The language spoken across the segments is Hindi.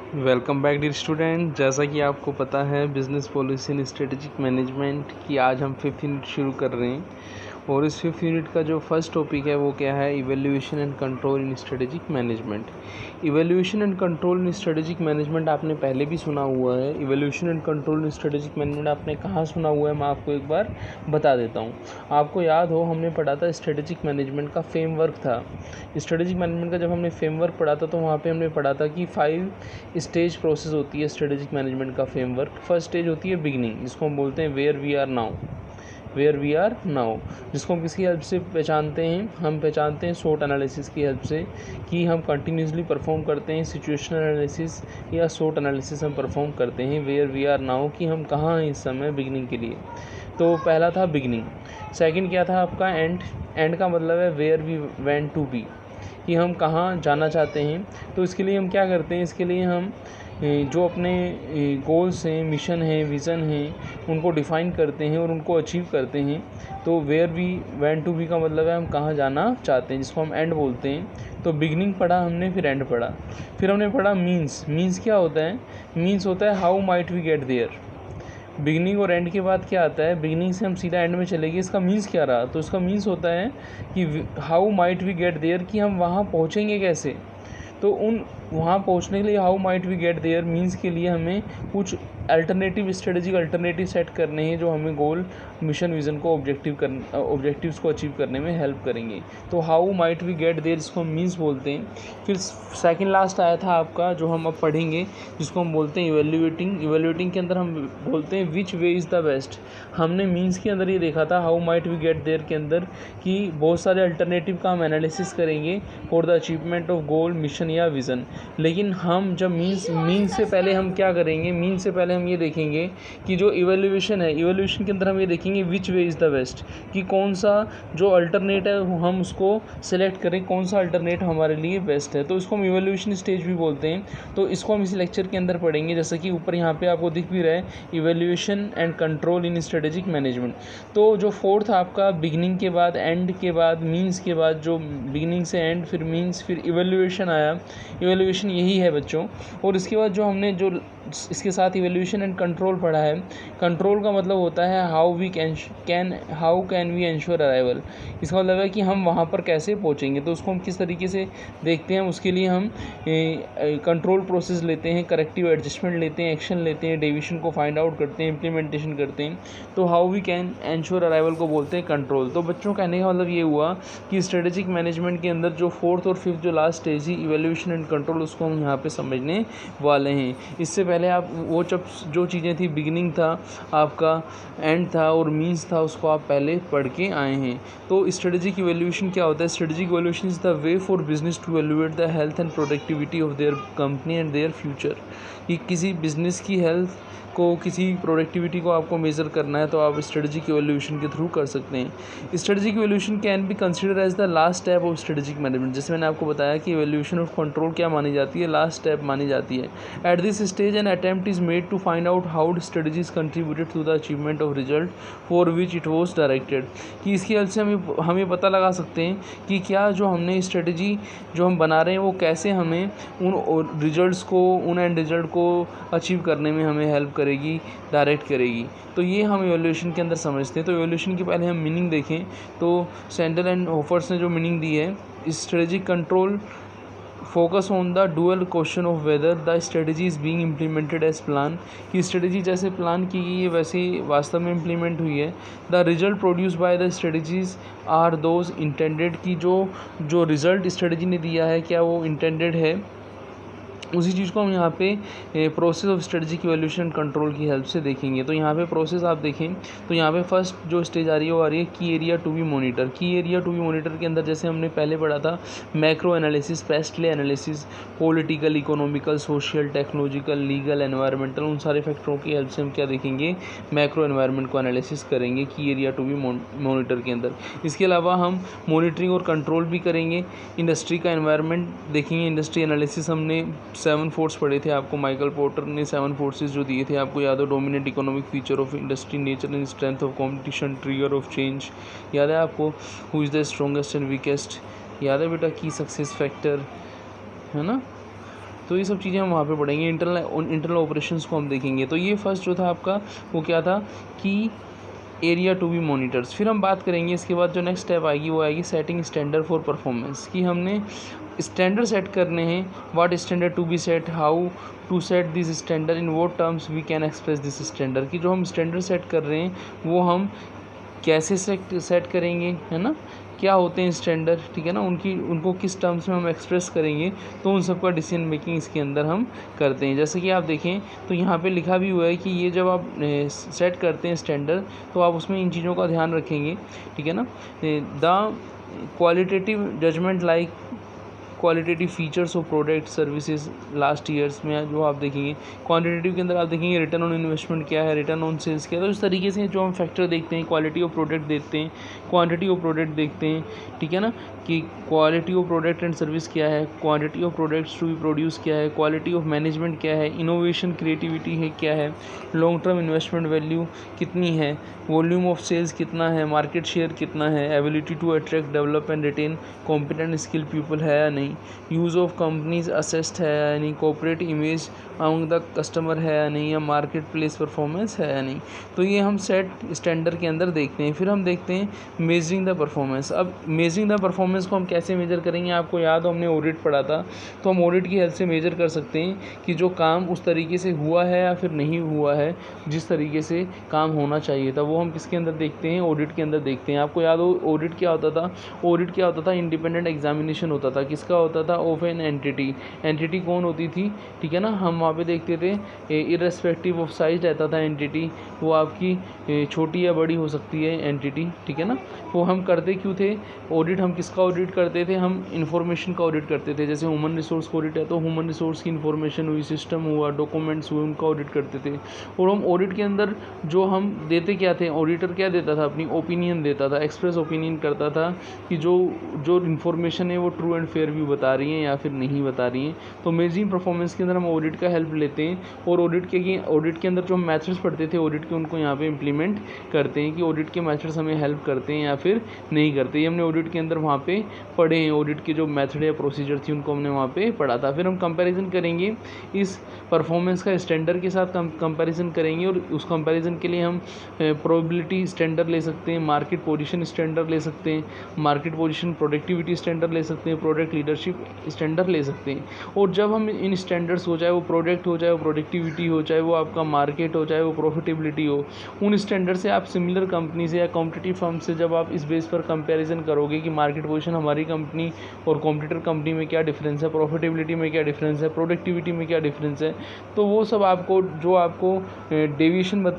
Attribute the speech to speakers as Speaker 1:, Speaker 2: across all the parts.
Speaker 1: Welcome back dear student. जैसा कि आपको पता है business policy and strategic management की आज हम 5th यूनिट शुरू कर रहे हैं और इस 5th यूनिट का जो फर्स्ट टॉपिक है वो क्या है, evaluation and control in strategic management. Evaluation and control in strategic management आपने पहले भी सुना हुआ है। Evaluation and control in strategic management आपने कहाँ सुना हुआ है, मैं आपको एक बार बता देता हूँ। आपको याद हो हमने पढ़ा था स्ट्रेटेजिक मैनेजमेंट का फ्रेमवर्क था। स्ट्रेटेजिक मैनेजमेंट का जब हमने फ्रेमवर्क पढ़ा था तो वहाँ पे हमने पढ़ा था कि 5 स्टेज प्रोसेस होती है स्ट्रेटेजिक मैनेजमेंट का फ्रेमवर्क। फर्स्ट स्टेज होती है बिगनिंग, जिसको हम बोलते हैं वेयर वी आर नाउ, जिसको हम किसकी हेल्प से पहचानते हैं, हम पहचानते हैं SWOT एनालिसिस की हेल्प से कि हम कंटिन्यूसली परफॉर्म करते हैं सिचुएशनल एनालिसिस या SWOT एनालिसिस हम परफॉर्म करते हैं वेयर वी आर नाउ, कि हम कहाँ हैं इस समय बिगनिंग के लिए। तो पहला था बिगनिंग। सेकंड क्या था आपका एंड का मतलब है where we went to be, कि हम कहाँ जाना चाहते हैं। तो इसके लिए हम क्या करते हैं, इसके लिए हम जो अपने गोल्स हैं, मिशन हैं, विज़न हैं, उनको डिफ़ाइन करते हैं और उनको अचीव करते हैं। तो where we went to be का मतलब है हम कहाँ जाना चाहते हैं, जिसको हम एंड बोलते हैं। तो बिगनिंग पढ़ा हमने, फिर एंड पढ़ा, फिर हमने पढ़ा मीन्स क्या होता है। मीन्स होता है how might we get there. Beginning और एंड के बाद क्या आता है, बिगनिंग से हम सीधा एंड में चले गए, इसका मीन्स क्या रहा। तो इसका मीन्स होता है कि how might we get there, कि हम वहाँ पहुँचेंगे कैसे। तो वहाँ पहुँचने के लिए how might we get there means के लिए हमें कुछ स्ट्रेटेजिक अल्टरनेटिव सेट करने हैं जो हमें गोल, मिशन, विज़न को ऑब्जेक्टिव्स को अचीव करने में हेल्प करेंगे। तो how might we get there, इसको हम मीन्स बोलते हैं। फिर सेकंड लास्ट आया था आपका, जो हम अब पढ़ेंगे, जिसको हम बोलते हैं इवेल्यूएटिंग के अंदर हम बोलते हैं which way is the best. हमने मीन्स के अंदर ये देखा था how might we get there के अंदर कि बहुत सारे अल्टरनेटिव का हम एनालिसिस करेंगे for the achievement of goal, mission या विज़न। लेकिन हम जब मीन्स से पहले हम क्या करेंगे, मीन्स से पहले हम ये देखेंगे कि जो इवैल्यूएशन है, इवैल्यूएशन के अंदर हम ये देखेंगे विच वे इज़ द बेस्ट, कि कौन सा जो अल्टरनेट है हम उसको सेलेक्ट करें, कौन सा अल्टरनेट हमारे लिए बेस्ट है। तो इसको हम इवैल्यूएशन स्टेज भी बोलते हैं। तो इसको हम इस लेक्चर के अंदर पढ़ेंगे, जैसा कि ऊपर यहाँ पे आपको दिख भी रहा है, evaluation and control in strategic management. तो जो फोर्थ आपका बिगनिंग के बाद, एंड के बाद, मीन्स के बाद, जो बिगनिंग से एंड, फिर मीन्स, फिर इवैल्यूएशन आया। इवैल्यूएशन यही है बच्चों। और इसके बाद जो हमने जो इसके साथ इवैल्यूएशन एंड कंट्रोल पढ़ा है, कंट्रोल का मतलब होता है how can we ensure arrival. इसका मतलब है कि हम वहाँ पर कैसे पहुँचेंगे। तो उसको हम किस तरीके से देखते हैं, उसके लिए हम कंट्रोल प्रोसेस लेते हैं, करेक्टिव एडजस्टमेंट लेते हैं, एक्शन लेते हैं, डेविएशन को फाइंड आउट करते हैं, इम्प्लीमेंटेशन करते हैं। तो how we can ensure arrival को बोलते हैं कंट्रोल। तो बच्चों कहने का मतलब ये हुआ कि स्ट्रेटेजिक मैनेजमेंट के अंदर जो फोर्थ और फिफ्थ जो लास्ट स्टेज है इवैल्यूएशन एंड कंट्रोल, उसको हम यहाँ पे समझने वाले हैं। इससे पहले आप वो जो चीज़ें थी, बिगिनिंग था आपका, एंड था और मीन्स था, उसको आप पहले पढ़ के आए हैं। तो स्ट्रेटेजिक इवैल्यूएशन क्या होता है, strategic evaluation is the way for business to evaluate the health and productivity of their company and their future. कि किसी बिजनेस की हेल्थ को, किसी प्रोडक्टिविटी को आपको मेज़र करना है तो आप स्ट्रेटेजिक इवैल्यूएशन के थ्रू कर सकते हैं। Strategic evaluation can be consider as the last step of strategic management. जैसे मैंने आपको बताया कि इवैल्यूएशन ऑफ कंट्रोल क्या मानी जाती है, लास्ट स्टेप मानी जाती है। At this stage an attempt is made to find out how strategies contributed to the achievement of result for which it was directed. कि इसकी हेल्प से हम ये पता लगा सकते हैं कि क्या जो हमने स्ट्रेटजी जो हम बना रहे हैं वो कैसे हमें उन रिजल्ट्स को, उन एंड रिजल्ट को अचीव करने में हमें हेल्प करेगी, डायरेक्ट करेगी। तो ये हम इवैल्यूएशन के अंदर समझते हैं। तो इवैल्यूएशन की पहले हम मीनिंग देखें तो सैंडल एंड होफर्स ने जो मीनिंग दी है, strategic control focus on the dual question of whether the strategy is being implemented as plan. कि स्ट्रेटजी जैसे प्लान की गई है वैसे ही वास्तव में इम्प्लीमेंट हुई है। The result produce by the strategies are those intended, की जो रिजल्ट स्ट्रेटजी ने दिया है क्या वो इंटेंडेड है, उसी चीज़ को हम यहाँ पे process of strategic evaluation control की हेल्प से देखेंगे। तो यहाँ पे प्रोसेस आप देखें तो यहाँ पे फर्स्ट जो स्टेज आ रही है वो आ रही है की एरिया टू बी मोनीटर। की एरिया टू बी मोनीटर के अंदर जैसे हमने पहले पढ़ा था मैक्रो एनालिसिस, पेस्ट ले analysis, political, economical, social, technological, legal, environmental, उन सारे फैक्टरों की हेल्प से हम क्या देखेंगे, मैक्रो एनवायरनमेंट को एनालिसिस करेंगे की एरिया टू बी मोनीटर के अंदर। इसके अलावा हम मॉनिटरिंग और कंट्रोल भी करेंगे। इंडस्ट्री का एनवायरनमेंट देखेंगे, इंडस्ट्री एनालिसिस हमने 7 फोर्स पढ़े थे, आपको माइकल पोर्टर ने 7 फोर्सेस जो दिए थे आपको याद हो, dominant economic feature of industry, nature and strength of competition, trigger of change, याद है आपको, who is the strongest and weakest, याद है बेटा, की सक्सेस फैक्टर, है ना। तो ये सब चीज़ें हम वहाँ पे पढ़ेंगे। इंटरनल ऑपरेशंस को हम देखेंगे। तो ये फर्स्ट जो था आपका वो क्या था कि एरिया टू बी मोनिटर्स। फिर हम बात करेंगे इसके बाद जो नेक्स्ट स्टेप आएगी वो आएगी सेटिंग स्टैंडर्ड फॉर परफॉर्मेंस, कि हमने स्टैंडर्ड सेट करने हैं। What standard to be set, how to set this standard, in what terms we can express this standard, कि जो हम स्टैंडर्ड सेट कर रहे हैं वो हम कैसे सेट करेंगे, है ना, क्या होते हैं स्टैंडर्ड, ठीक है ना, उनको किस टर्म्स में हम एक्सप्रेस करेंगे। तो उन सब का डिसीजन मेकिंग इसके अंदर हम करते हैं। जैसे कि आप देखें तो यहाँ पे लिखा भी हुआ है कि ये जब आप सेट करते हैं स्टैंडर्ड तो आप उसमें इन चीज़ों का ध्यान रखेंगे, ठीक है ना। The qualitative judgement like qualitative features of product services last years में जो आप देखेंगे। क्वांटिटेटिव के अंदर आप देखेंगे रिटर्न ऑन इन्वेस्टमेंट क्या है, रिटर्न ऑन सेल्स क्या है। तो इस तरीके से जो हम फैक्टर देखते हैं, क्वालिटी ऑफ प्रोडक्ट देखते हैं, क्वांटिटी ऑफ प्रोडक्ट देखते हैं, ठीक है ना, कि quality of product and service क्या है, quantity of products to be produce क्या है, क्वालिटी ऑफ मैनेजमेंट क्या है, इनोवेशन क्रिएटिविटी है क्या है, लॉन्ग टर्म इन्वेस्टमेंट वैल्यू कितनी है, वॉल्यूम ऑफ सेल्स कितना है, मार्केट शेयर कितना है, ability to attract develop and retain competent skill people है या नहीं, यूज़ ऑफ कंपनीज असेस्ड है या नहीं, corporate image among the customer है या नहीं, या मार्केट प्लेस परफॉर्मेंस है या नहीं। तो ये हम सेट स्टैंडर्ड के अंदर देखते हैं। फिर हम देखते हैं मेजरिंग द परफॉर्मेंस। अब मेजरिंग द परफॉर्मेंस को हम कैसे मेजर करेंगे, आपको याद हो हमने ऑडिट पढ़ा था, तो हम ऑडिट की हेल्प से मेजर कर सकते हैं कि जो काम उस तरीके से हुआ है या फिर नहीं हुआ है जिस तरीके से काम होना चाहिए था। वो हम किसके अंदर देखते हैं, ऑडिट के अंदर देखते हैं। आपको याद हो ऑडिट क्या होता था, ऑडिट क्या होता था, इंडिपेंडेंट एग्जामिनेशन होता था। किसका होता था, ऑफ एन एंटिटी। एंटिटी कौन होती थी, ठीक है ना, हम वहाँ पे देखते थे इररेस्पेक्टिव ऑफ साइज रहता था एंटिटी, वो आपकी छोटी या बड़ी हो सकती है एंटिटी, ठीक है ना। वो हम करते क्यों थे ऑडिट, हम किसका ऑडिट करते थे, हम इंफॉर्मेशन का ऑडिट करते थे। जैसे ह्यूमन रिसोर्स का ऑडिट है तो ह्यूमन रिसोर्स की इंफॉर्मेशन हुई, सिस्टम हुआ, डॉक्यूमेंट्स हुए, उनका ऑडिट करते थे। और हम ऑडिट के अंदर जो हम देते क्या थे, ऑडिटर क्या देता था, अपनी ओपिनियन देता था, एक्सप्रेस ओपिनियन करता था कि जो इन्फॉर्मेशन है वो ट्रू एंड फेयर व्यू बता रही है या फिर नहीं बता रही है। तो मेजरिंग परफॉर्मेंस के अंदर हम ऑडिट का हेल्प लेते हैं और ऑडिट के अंदर जो हम मेथड्स पढ़ते थे ऑडिट के, उनको यहाँ पे इम्प्लीमेंट करते हैं कि ऑडिट के मेथड्स हमें हेल्प करते हैं या फिर नहीं करते। ये हमने ऑडिट के अंदर वहाँ पे पढ़े हैं, ऑडिट के जो मेथड या प्रोसीजर थी उनको हमने वहाँ पे पढ़ा था। फिर हम कंपैरिजन करेंगे इस परफॉर्मेंस का स्टैंडर्ड के साथ कंपैरिजन करेंगे और उस कंपैरिजन के लिए हम प्रोबेबिलिटी स्टैंडर्ड ले सकते हैं, मार्केट पोजीशन स्टैंडर्ड ले सकते हैं, मार्केट पोजीशन प्रोडक्टिविटी स्टैंडर्ड ले सकते हैं, प्रोडक्ट लीडरशिप स्टैंडर्ड ले सकते हैं। और जब हम इन स्टैंडर्ड्स हो, चाहे वो प्रोडक्ट हो, चाहे वो प्रोडक्टिविटी हो, चाहे वो आपका मार्केट हो, चाहे वो प्रॉफिटेबिलिटी हो, उन स्टैंडर्ड से आप सिमिलर कंपनी से या कॉम्पिटिटिव फर्म से जब आप इस बेस पर कंपैरिजन करोगे कि मार्केट पोजीशन हमारी कंपनी और कॉम्पिटिटर कंपनी में क्या डिफरेंस है, प्रॉफिटेबिलिटी में क्या डिफरेंस है, प्रोडक्टिविटी में क्या डिफरेंस है, तो वो सब आपको जो आपको डेविएशन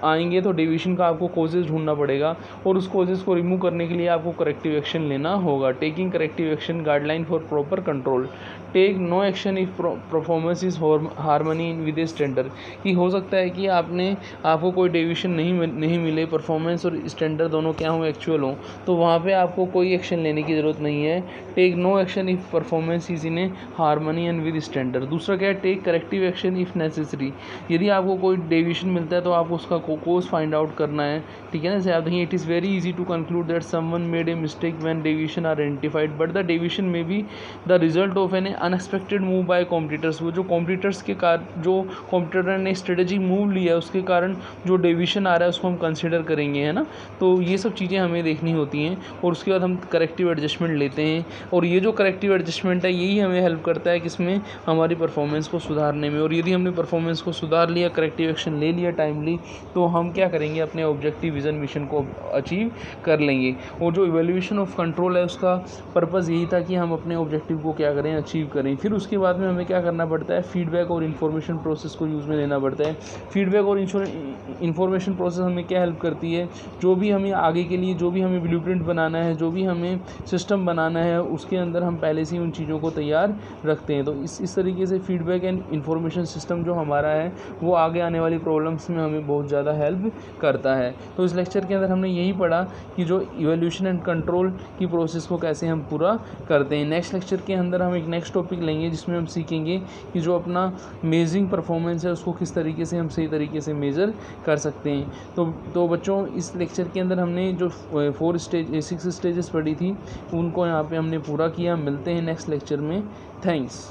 Speaker 1: आएंगे तो डेविएशन का आपको कॉजेज़ ढूंढना पड़ेगा और उस कॉजेज़ को रिमूव करने के लिए आपको करेक्टिव एक्शन लेना होगा। Taking corrective action guideline for proper control. Take no action if performance is harmony with a standard, कि हो सकता है कि आपको कोई डेविएशन नहीं मिले, परफॉर्मेंस और स्टैंडर्ड दोनों क्या हों, एक्चुअल हों, तो वहाँ पे आपको कोई एक्शन लेने की ज़रूरत नहीं है। Take no action if performance is in a harmony and with standard. दूसरा क्या है, take corrective action if necessary. यदि आपको कोई डेविएशन मिलता है तो आपको उसका कोज फाइंड आउट करना है, ठीक है ना। जैसे आप देखिए, it is very easy to conclude that someone made a mistake when deviation are identified but the deviation may be the result of an unexpected move by competitors. वो जो कॉम्पिटिटर्स के कारण जो कॉम्पिटिटर ने स्ट्रेटेजिक मूव लिया है उसके कारण जो डेविएशन आ रहा है उसको हम कंसिडर करेंगे, है ना। तो ये सब चीज़ें हमें देखनी होती हैं और उसके बाद हम करेक्टिव एडजस्टमेंट लेते हैं और ये जो करेक्टिव एडजस्टमेंट है यही हमें हेल्प करता है किसमें, हमारी परफॉर्मेंस को सुधारने में। और यदि हमने परफॉर्मेंस को सुधार लिया, करेक्टिव एक्शन ले लिया टाइमली, तो हम क्या करेंगे, अपने ऑब्जेक्टिव विजन मिशन को अचीव कर लेंगे। और जो इवैल्यूएशन ऑफ कंट्रोल है उसका पर्पज़ यही था कि हम अपने ऑब्जेक्टिव को क्या करें, अचीव करें। फिर उसके बाद में हमें क्या करना पड़ता है, फीडबैक और इन्फॉर्मेशन प्रोसेस को यूज़ में लेना पड़ता है। फीडबैक और इन्फॉर्मेशन प्रोसेस हमें क्या हेल्प करती है, जो भी हमें आगे के लिए जो भी हमें ब्लूप्रिंट बनाना है, जो भी हमें सिस्टम बनाना है, उसके अंदर हम पहले से ही उन चीज़ों को तैयार रखते हैं। तो इस तरीके से फीडबैक एंड इन्फॉर्मेशन सिस्टम जो हमारा है वो आगे आने वाली प्रॉब्लम्स में हमें बहुत ज़्यादा हेल्प करता है। तो इस लेक्चर के अंदर हमने यही पढ़ा कि जो इवैल्यूएशन एंड कंट्रोल की प्रोसेस को कैसे हम पूरा करते हैं। नेक्स्ट लेक्चर के अंदर हम एक नेक्स्ट टॉपिक लेंगे जिसमें हम सीखेंगे कि जो अपना मेजरिंग परफॉर्मेंस है उसको किस तरीके से हम सही तरीके से मेज़र कर सकते हैं। तो बच्चों, इस लेक्चर के अंदर हमने जो 6 स्टेजेस पढ़ी थी उनको यहाँ पे हमने पूरा किया। मिलते हैं नेक्स्ट लेक्चर में। थैंक्स।